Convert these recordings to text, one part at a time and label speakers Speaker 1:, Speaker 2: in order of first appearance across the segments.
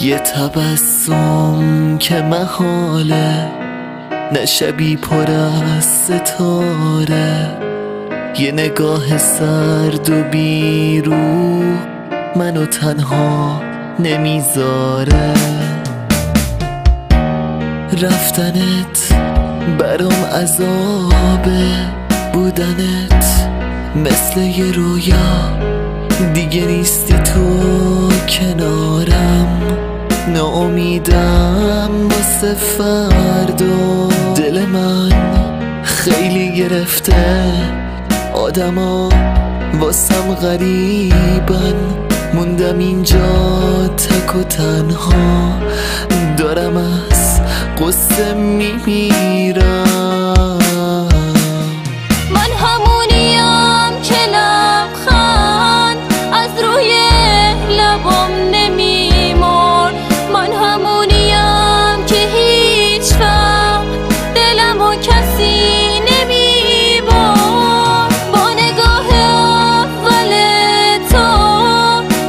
Speaker 1: یه تبسم که محاله، نه شبی پر از ستاره، یه نگاه سرد و بیروح منو تنها نمیذاره. رفتنت برام عذابه، بودنت مثل یه رویا، دیگه نیستی تو کنارم. ناامیدم واسه فردا، دل من خیلی گرفته، آدما واسم غریبن، موندم اینجا تک و تنها، دارم از قصه میمیرم.
Speaker 2: من همونیم که لبخند از روی لبام نمیمرد، من همونیم که هیچ وقت دلمو کسی نمیبرد. با نگاه اول تو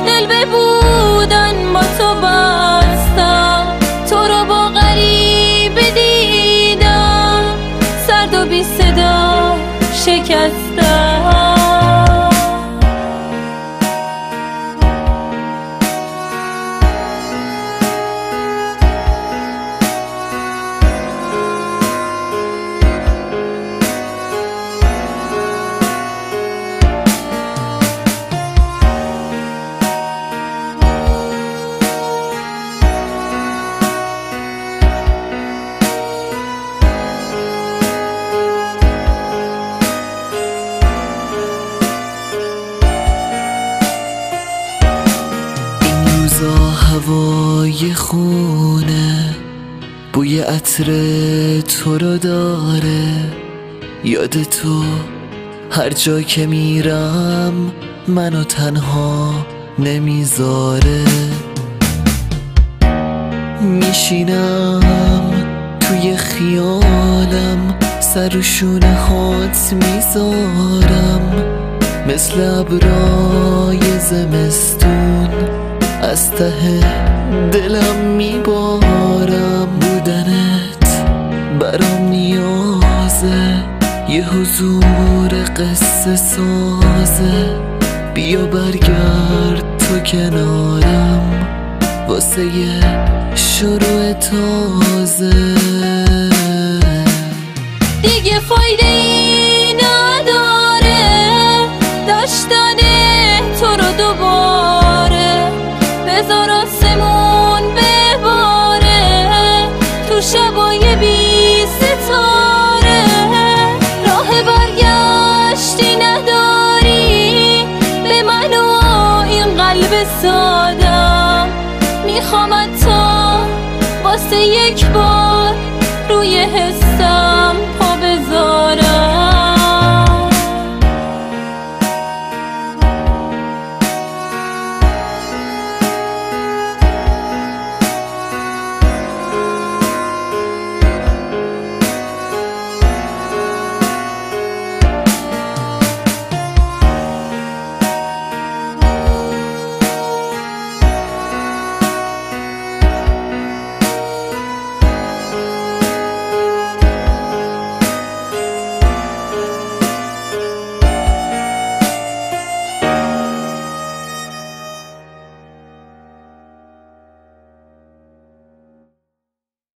Speaker 2: دل به بودن با تو بستم، تو رو با غریبه دیدم، سرد و بی صدا شکستم.
Speaker 1: هوای خونه بوی عطر تو رو داره، یاد تو هر جا که میرم منو تنها نمیذاره. میشینم توی خیالم، سر و شونه هات میذارم، مثل ابرای زمستون از ته دلم میبارم. بودنت برام نیازه، یه حضور قصه سازه، بیا برگرد تو کنارم واسه یه شروع تازه.
Speaker 2: دیگه فایده ای نداره داشتن تو رو دوباره، بذار آسمون بباره تو شبای بی ستاره. راه برگشتی نداری به من و این قلب سادم، میخوام تا واسه یک بار روی حس